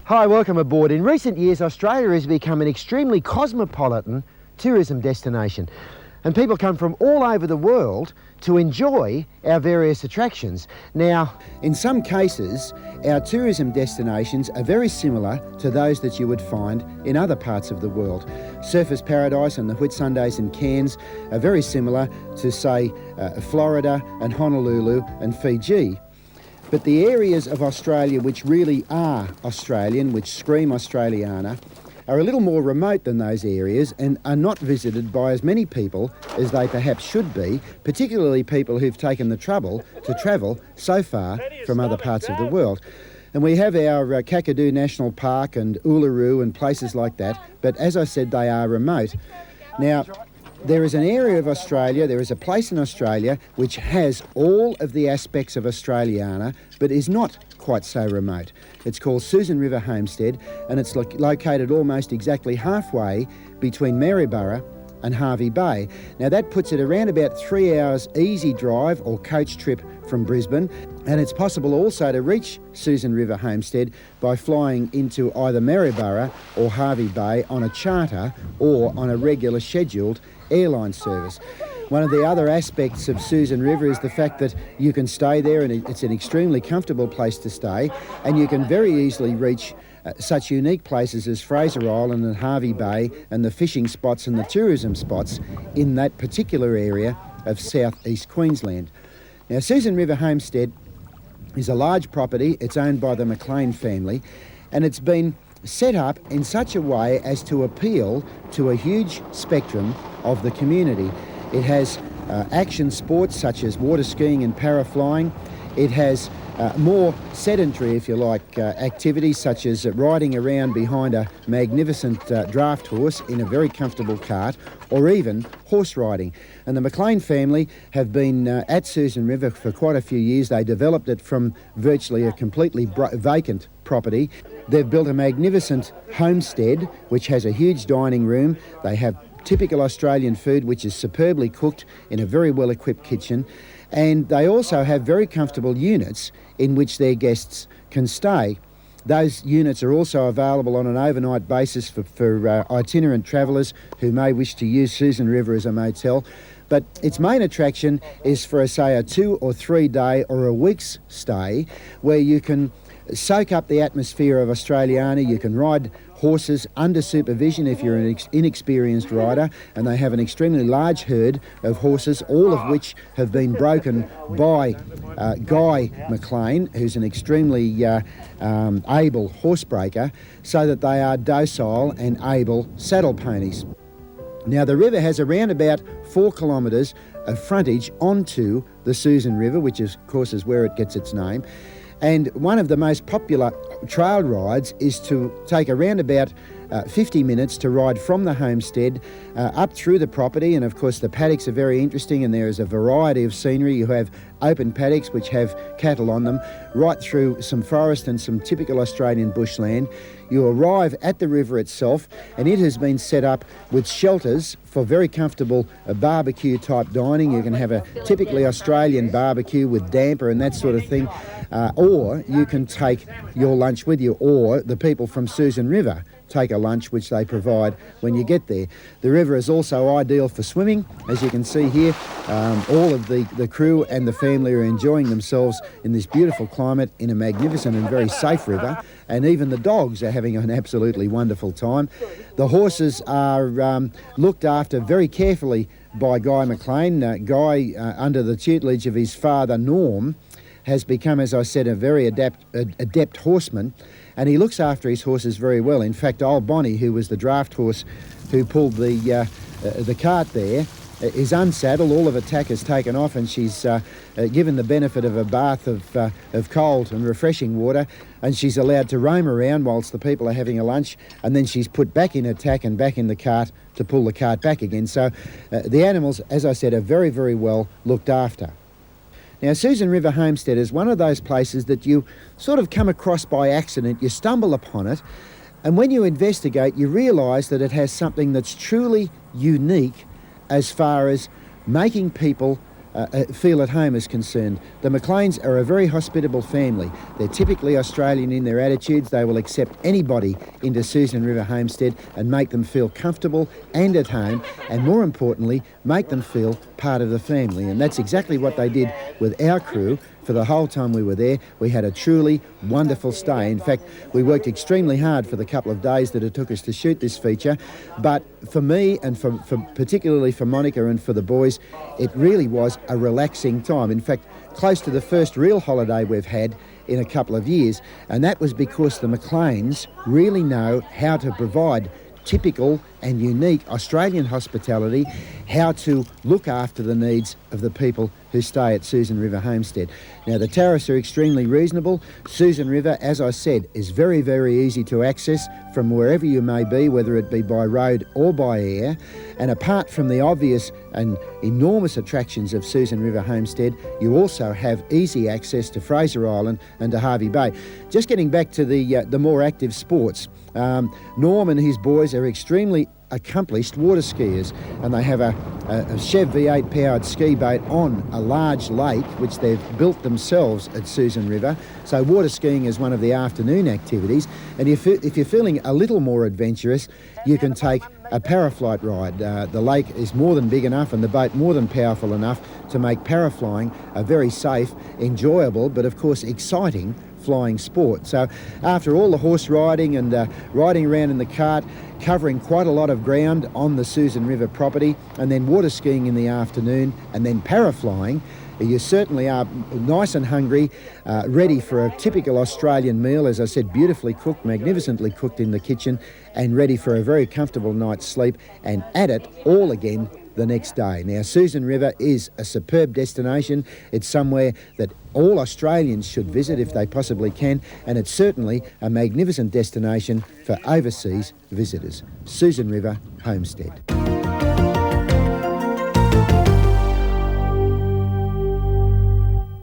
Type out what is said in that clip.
Hi, welcome aboard. In recent years, Australia has become an extremely cosmopolitan tourism destination. And people come from all over the world to enjoy our various attractions. Now, in some cases, our tourism destinations are very similar to those that you would find in other parts of the world. Surfers Paradise and the Whitsundays and Cairns are very similar to, say, Florida and Honolulu and Fiji. But the areas of Australia which really are Australian, which scream Australiana, are a little more remote than those areas and are not visited by as many people as they perhaps should be, particularly people who've taken the trouble to travel so far from other parts of the world. And we have our Kakadu National Park and Uluru and places like that, but as I said, they are remote. Now, there is an area of Australia, there is a place in Australia which has all of the aspects of Australiana, but is not quite so remote. It's called Susan River Homestead, and it's located almost exactly halfway between Maryborough and Hervey Bay. Now that puts it around about 3 hours easy drive or coach trip from Brisbane, and it's possible also to reach Susan River Homestead by flying into either Maryborough or Hervey Bay on a charter or on a regular scheduled airline service. One of the other aspects of Susan River is the fact that you can stay there, and it's an extremely comfortable place to stay, and you can very easily reach such unique places as Fraser Island and Hervey Bay and the fishing spots and the tourism spots in that particular area of southeast Queensland. Now, Susan River Homestead is a large property. It's owned by the McLean family, and it's been set up in such a way as to appeal to a huge spectrum of the community. It has action sports such as water skiing and paraflying. It has more sedentary, if you like, activities such as riding around behind a magnificent draft horse in a very comfortable cart, or even horse riding. And the McLean family have been at Susan River for quite a few years. They developed it from virtually a completely vacant property. They've built a magnificent homestead which has a huge dining room. They have typical Australian food which is superbly cooked in a very well-equipped kitchen. And they also have very comfortable units in which their guests can stay. Those units are also available on an overnight basis for itinerant travellers who may wish to use Susan River as a motel. But its main attraction is for, say, a 2 or 3 day or a week's stay where you can soak up the atmosphere of Australiana. You can ride horses under supervision if you're an inexperienced rider, and they have an extremely large herd of horses, all of which have been broken by Guy McLean, who's an extremely able horsebreaker, so that they are docile and able saddle ponies. Now, the river has around about 4 kilometres of frontage onto the Susan River, which of course is where it gets its name. And one of the most popular trail rides is to take around about 50 minutes to ride from the homestead up through the property. And of course the paddocks are very interesting, and there is a variety of scenery. You have open paddocks which have cattle on them, right through some forest and some typical Australian bushland. You arrive at the river itself, and it has been set up with shelters for very comfortable barbecue type dining. You can have a typically Australian barbecue with damper and that sort of thing, or you can take your lunch with you, or the people from Susan River take a lunch which they provide when you get there. The river is also ideal for swimming. As you can see here, all of the crew and the family are enjoying themselves in this beautiful climate in a magnificent and very safe river, and even the dogs are having an absolutely wonderful time. The horses are looked after very carefully by Guy McLean. Guy, under the tutelage of his father Norm, has become, as I said, a very adept horseman, and he looks after his horses very well. In fact, old Bonnie, who was the draft horse who pulled the cart there, is unsaddled. All of her tack is taken off, and she's given the benefit of a bath of cold and refreshing water, and she's allowed to roam around whilst the people are having a lunch, and then she's put back in her tack and back in the cart to pull the cart back again. So the animals, as I said, are very, very well looked after. Now, Susan River Homestead is one of those places that you sort of come across by accident. You stumble upon it, and when you investigate, you realise that it has something that's truly unique as far as making people feel at home is concerned. The McLeans are a very hospitable family. They're typically Australian in their attitudes. They will accept anybody into Susan River Homestead and make them feel comfortable and at home, and more importantly, make them feel part of the family. And that's exactly what they did with our crew. For the whole time we were there, we had a truly wonderful stay. In fact, we worked extremely hard for the couple of days that it took us to shoot this feature. But for me, and for particularly for Monica and for the boys, it really was a relaxing time. In fact, close to the first real holiday we've had in a couple of years. And that was because the McLeans really know how to provide typical and unique Australian hospitality, how to look after the needs of the people who stay at Susan River Homestead. Now, the tariffs are extremely reasonable. Susan River, as I said, is very, very easy to access from wherever you may be, whether it be by road or by air. And apart from the obvious and enormous attractions of Susan River Homestead, you also have easy access to Fraser Island and to Hervey Bay. Just getting back to the more active sports, Norm and his boys are extremely accomplished water skiers, and they have a Chev V8 powered ski boat on a large lake which they've built themselves at Susan River. So water skiing is one of the afternoon activities, and if you're feeling a little more adventurous, you can take a paraflight ride. The lake is more than big enough and the boat more than powerful enough to make paraflying a very safe, enjoyable, but of course exciting flying sport. So after all the horse riding and riding around in the cart, covering quite a lot of ground on the Susan River property, and then water skiing in the afternoon, and then paraflying, you certainly are nice and hungry, ready for a typical Australian meal, as I said, beautifully cooked, magnificently cooked in the kitchen, and ready for a very comfortable night's sleep, and at it all again the next day. Now, Susan River is a superb destination. It's somewhere that all Australians should visit if they possibly can, and it's certainly a magnificent destination for overseas visitors. Susan River Homestead.